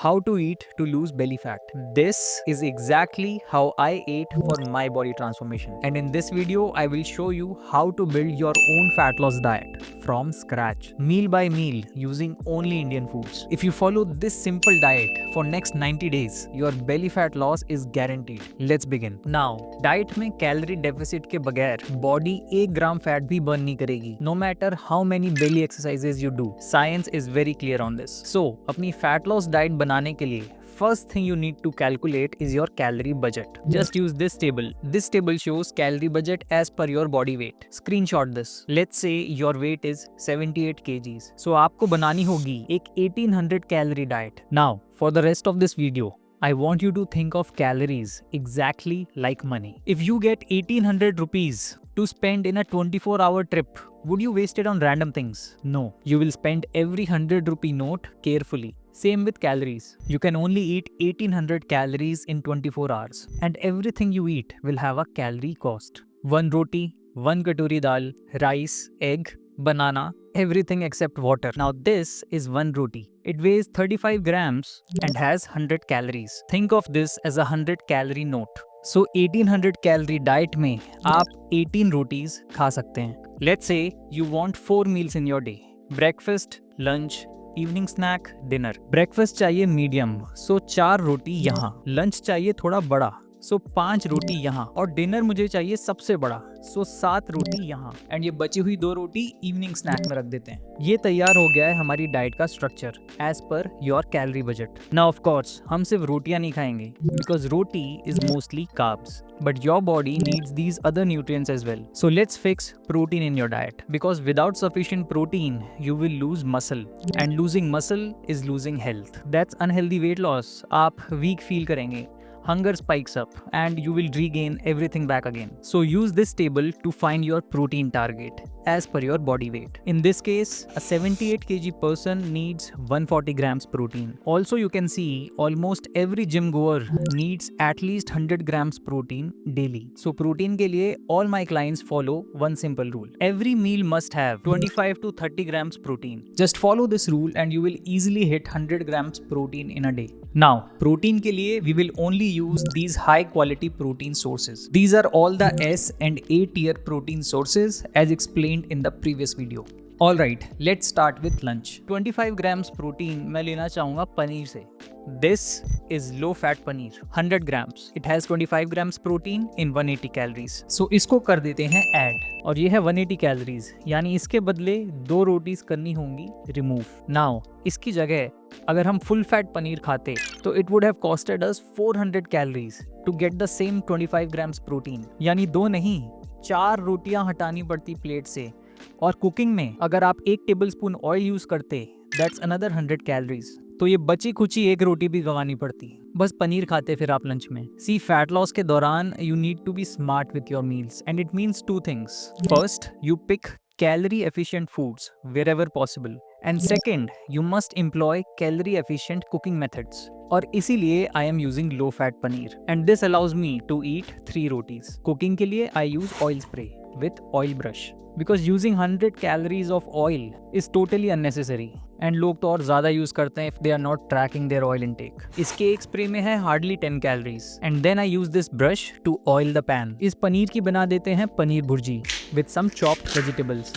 How to eat to lose belly fat. This is exactly how I ate for my body transformation. And in this video, I will show you how to build your own fat loss diet from scratch, meal by meal, using only Indian foods. If you follow this simple diet for next 90 days, your belly fat loss is guaranteed. Let's begin. Now, diet में calorie deficit के बगैर body 1 ग्राम fat भी burn नहीं करेगी. No matter how many belly exercises you do. Science is very clear on this. So, अपनी fat loss diet बनाने के लिए first thing you need to calculate is your calorie budget. Just use this table. This table shows calorie budget as per your body weight. Screenshot this. Let's say your weight is 78 kgs. So आपको बनानी होगी एक 1800 calorie diet. Now, for the rest of this video, I want you to think of calories exactly like money. If you get 1800 rupees to spend in a 24-hour trip, would you waste it on random things? No. You will spend every 100 rupee note carefully. Same with calories. You can only eat 1800 calories in 24 hours. And everything you eat will have a calorie cost. 1 roti, 1 katori dal, rice, egg, banana, everything except water. Now this is 1 roti. It weighs 35 grams and has 100 calories. Think of this as a 100 calorie note. So 1800 calorie diet में आप 18 रोटीज खा सकते हैं. Let's say you want 4 meals in your day. Breakfast, lunch, evening snack, dinner. Breakfast चाहिए medium, so 4 रोटी यहाँ. Lunch चाहिए थोड़ा बड़ा, सो 5 रोटी यहाँ. और डिनर मुझे चाहिए सबसे बड़ा, सो 7 रोटी यहाँ. एंड ये बची हुई 2 रोटी इवनिंग स्नैक में रख देते हैं. ये तैयार हो गया है हमारी डाइट का structure as per your calorie budget. Now of course हम सिर्फ रोटियां नहीं खाएंगे because roti is mostly carbs. But your body needs these other nutrients as well. So let's fix protein in your diet. Because without sufficient protein, you will lose muscle. And losing muscle is losing health. That's unhealthy weight loss. आप weak feel करेंगे. Hunger spikes up and you will regain everything back again. So use this table to find your protein target as per your body weight. In this case, a 78 kg person needs 140 grams protein. Also, you can see almost every gym goer needs at least 100 grams protein daily. So protein के लिए all my clients follow one simple rule. Every meal must have 25 to 30 grams protein. Just follow this rule and you will easily hit 100 grams protein in a day. Now, protein के लिए we will only use these high quality protein sources. These are all the S and A tier protein sources as explained in the previous video. Alright, let's start with lunch. 25 grams protein मैं लेना चाहूँगा पनीर से. This is low fat paneer, 100 grams. It has 25 grams protein in 180 calories. So इसको कर देते हैं add. और ये है 180 calories, यानी इसके बदले 2 रोटीज करनी होंगी remove. Now, इसकी जगह अगर हम full fat पनीर खाते तो it would have costed us 400 calories to get the same 25 grams protein. यानी 2 नहीं, 4 रोटियां हटानी पड़ती प्लेट से. और कुकिंग में अगर आप 1 टेबलस्पून ऑयल यूज करते दैट्स अनदर 100 कैलोरीज. तो ये बची खुची 1 रोटी भी गंवानी पड़ती. बस पनीर खाते फिर आप लंच में. सी फैट लॉस के दौरान you need to be smart with your meals and it means 2 things. First, you pick calorie efficient foods wherever possible. And second, you must employ calorie efficient cooking methods. और इसीलिए I am using low fat paneer and this allows me to eat 3 rotis. Cooking के लिए I use oil spray with oil brush because using 100 calories of oil is totally unnecessary. And लोग तो और ज़्यादा use करते हैं if they are not tracking their oil intake. इसके एक स्प्रे में है hardly 10 calories. And then I use this brush to oil the pan. इस पनीर की बना देते हैं paneer bhurji with some chopped vegetables.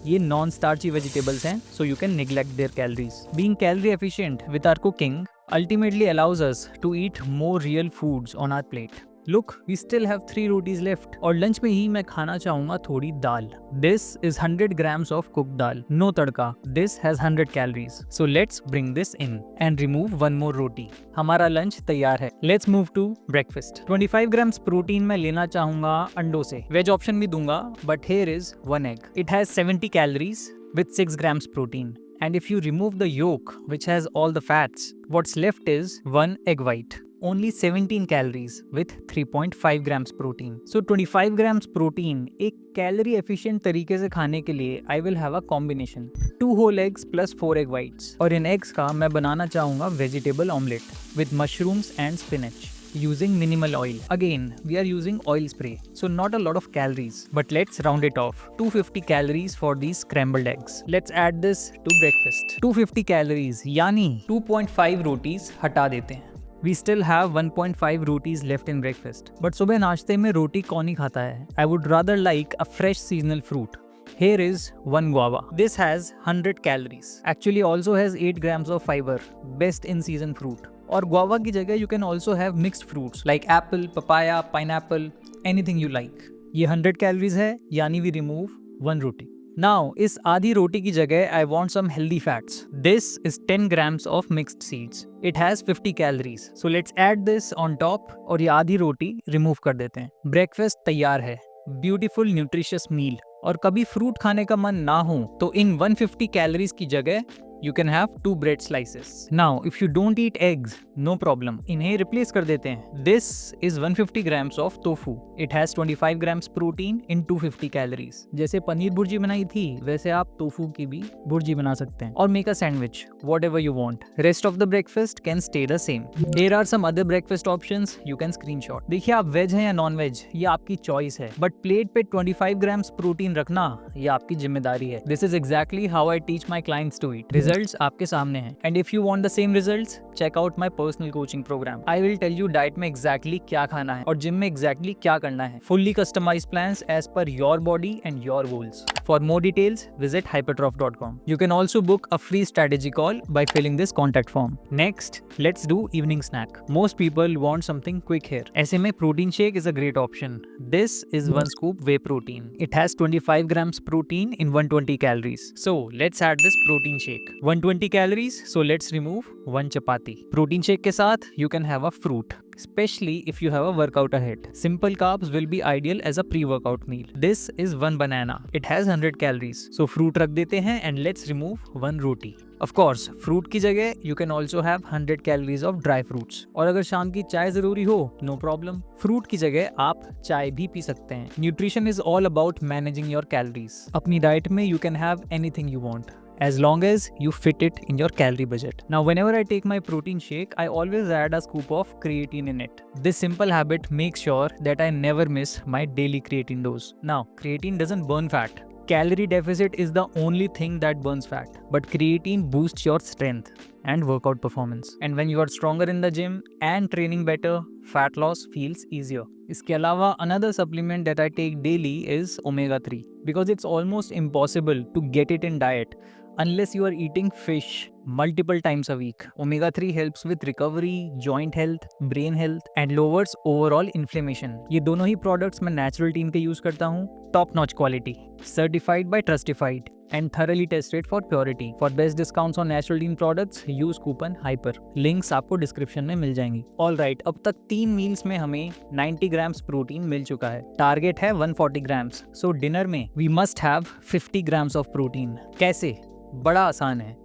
ये नॉन स्टार्ची वेजिटेबल्स हैं, so you can neglect their calories. Being calorie efficient with our cooking ultimately allows us to eat more real foods on our plate. Look, we still have 3 rotis left. और lunch में ही मैं खाना चाहूँगा थोड़ी दाल. This is 100 grams of cooked dal. No tadka. This has 100 calories. So let's bring this in and remove 1 more roti. हमारा lunch तैयार है. Let's move to breakfast. 25 grams protein मैं लेना चाहूँगा अंडों से. वेज ऑप्शन भी दूंगा, but here is 1 egg. It has 70 calories with 6 grams protein. And if you remove the yolk, which has all the fats, what's left is 1 egg white. Only 17 calories with 3.5 grams protein. So 25 grams protein एक calorie efficient तरीके से खाने के लिए I will have a combination 2 whole eggs plus 4 egg whites. और इन eggs का मैं बनाना चाहूँगा vegetable omelette with mushrooms and spinach. using minimal oil. Again, we are using oil spray, so not a lot of calories. But let's round it off. 250 calories for these scrambled eggs. Let's add this to breakfast. 250 calories, यानी 2.5 रोटीज हटा देते हैं. We still have 1.5 rotis left in breakfast. But सुबह नाश्ते में रोटी कौन ही खाता है? I would rather like a fresh seasonal fruit. Here is one guava. This has 100 calories. Actually also has 8 grams of fiber. Best in season fruit. और guava की जगह you can also have mixed fruits like apple, papaya, pineapple, anything you like. ये 100 calories है, यानी we remove 1 roti. Now, इस आधी रोटी की जगह I want some healthy fats. This is 10 grams of mixed seeds. It has 50 calories. So let's add this on top और ये आधी रोटी remove कर देते हैं. Breakfast तैयार है. Beautiful nutritious meal. और कभी फ्रूट खाने का मन ना हो तो इन 150 कैलोरीज की जगह you can have 2 bread slices. Now, if you don't eat eggs, no problem. इन्हें replace कर देते हैं. This is 150 grams of tofu. It has 25 grams protein in 250 calories. जैसे पनीर भुर्जी बनाई थी, वैसे आप tofu की भी भुर्जी बना सकते हैं. और make a sandwich, whatever you want. Rest of the breakfast can stay the same. Here are some other breakfast options you can screenshot. देखिए आप वेज हैं या नॉन वेज, ये आपकी चॉइस है. बट प्लेट पे 25 grams प्रोटीन रखना, ये आपकी जिम्मेदारी है. This is exactly how I teach my clients to eat. Results आपके सामने हैं. And if you want the same results, check out my personal coaching program. I will tell you diet में exactly क्या खाना है और जिम में exactly क्या करना है. Fully customized plans as per your body and your goals. For more details, visit hypertroph.com. You can also book a free strategy call by filling this contact form. Next, let's do evening snack. Most people want something quick here. ऐसे में protein shake is a great option. This is 1 scoop whey protein. It has 25 grams protein in 120 calories. So let's add this protein shake. 120 calories, so let's remove 1 chapati. Protein shake के साथ you can have a fruit. Especially if you have a workout ahead. Simple carbs will be ideal as a pre-workout meal. This is 1 banana. It has 100 calories. So fruit रख देते हैं and let's remove 1 roti. Of course, fruit की जगह you can also have 100 calories of dry fruits. और अगर शाम की चाय जरूरी हो, no problem. फ्रूट की जगह आप चाय भी पी सकते हैं. Nutrition is all about managing your calories. अपनी डाइट में you can have anything you want, as long as you fit it in your calorie budget. Now, whenever I take my protein shake, I always add a scoop of creatine in it. This simple habit makes sure that I never miss my daily creatine dose. Now, creatine doesn't burn fat. Calorie deficit is the only thing that burns fat, but creatine boosts your strength and workout performance. And when you are stronger in the gym and training better, fat loss feels easier. इसके अलावा another supplement that I take daily is omega-3 because it's almost impossible to get it in diet unless you are eating fish multiple times a week. Omega-3 helps with recovery, joint health, brain health and lowers overall inflammation. ये दोनों ही products मैं Natural Team के use करता हूँ. Top notch quality, certified by Trustified and thoroughly tested for purity. For best discounts on Natural Team products, use coupon HYPER. Links आपको description में मिल जाएंगी. Alright, अब तक 3 meals में हमें 90 grams प्रोटीन मिल चुका है. टारगेट है 140 grams. So dinner में we must have 50 grams of protein. कैसे? बड़ा आसान है.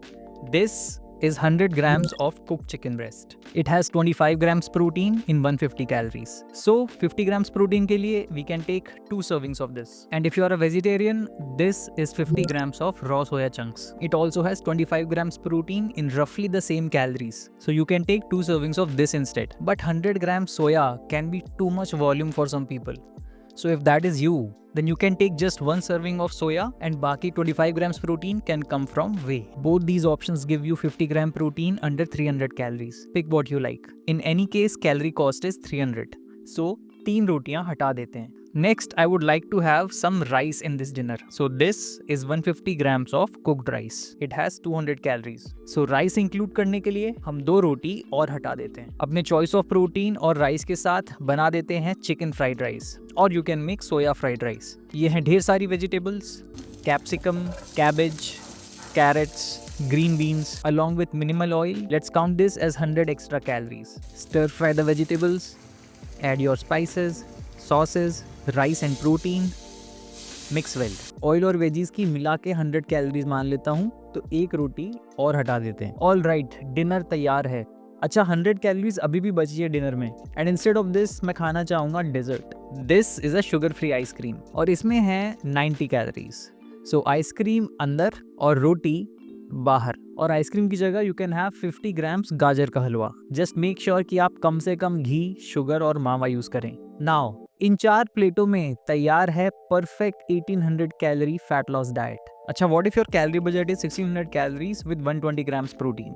This is 100 grams of cooked chicken breast. It has 25 grams protein in 150 calories. So 50 grams protein के लिए we can take 2 servings of this. And if you are a vegetarian, this is 50 grams of raw soya chunks. It also has 25 grams protein in roughly the same calories. So you can take 2 servings of this instead. But 100 grams soya can be too much volume for some people. So if that is you, then you can take just 1 serving of soya and baki 25 grams protein can come from whey. Both these options give you 50 gram protein under 300 calories. Pick what you like. In any case, calorie cost is 300. So 3 रोटियां हटा देते हैं. Next, I would like to have some rice in this dinner. So this is 150 grams of cooked rice. It has 200 calories. So rice include करने के लिए हम 2 रोटी और हटा देते हैं. अपने choice of protein और rice के साथ बना देते हैं chicken fried rice. और you can make soya fried rice. ये हैं ढेर सारी vegetables, capsicum, cabbage, carrots, green beans along with minimal oil. Let's count this as 100 extra calories. Stir fry the vegetables. Add your spices, sauces, rice and protein, mix well. Oil और veggies की मिला के 100 calories मान लेता हूँ, तो 1 रोटी और हटा देते हैं. ऑल राइट, डिनर तैयार है. अच्छा, 100 कैलोरीज अभी भी बची है डिनर में. एंड इंस्टेड ऑफ दिस मैं खाना चाहूँगा dessert. This is a sugar free ice cream और इसमें है 90 कैलोरीज. सो आइसक्रीम अंदर और रोटी बाहर। और आइसक्रीम की जगह यू कैन हैव 50 ग्राम्स गाजर का हलवा। जस्ट मेक श्योर कि आप कम से कम घी, शुगर और मावा यूज करें। नाउ इन 4 प्लेटों में तैयार है perfect 1800 calorie fat loss diet. अच्छा, what if your calorie budget is 1600 calories with 120 grams protein?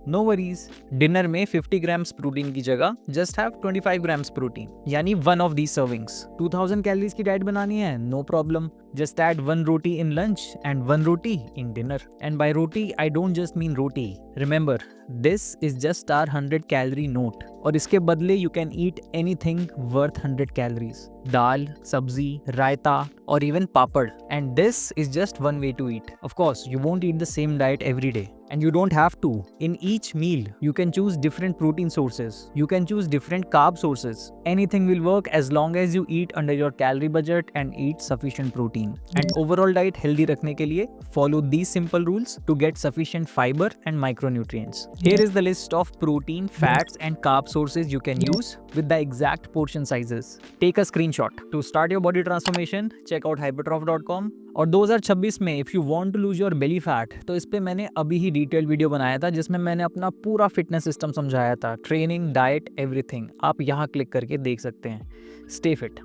No worries, dinner में 50 ग्राम्स प्रोटीन की जगह जस्ट हैव 25 ग्राम्स प्रोटीन, यानी one of the servings. 2000 calories की डाइट बनानी है, no problem, just add one roti in lunch and one roti in dinner. And by roti, I don't just mean roti. Remember, this is just our 100 calorie note. और इसके बदले you can eat anything worth 100 calories. दाल, सब्जी, रायता, or even papad. And this is just one way to eat. Of course, you won't eat the same diet every day. And you don't have to. In each meal, you can choose different protein sources. You can choose different carb sources. Anything will work as long as you eat under your calorie budget and eat sufficient protein. And overall diet healthy रखने के लिए follow these simple rules to get sufficient fiber and micronutrients. Here is the list of protein, fats and carb sources you can use with the exact portion sizes. Take a screenshot. To start your body transformation, check out hypertroph.com. और 2026 में if you want to lose your belly fat, तो इस पे मैंने अभी ही detail video बनाया था जिसमें मैंने अपना पूरा फिटनेस सिस्टम समझाया था, ट्रेनिंग, डाइट, एवरीथिंग। आप यहाँ क्लिक करके देख सकते हैं। Stay fit.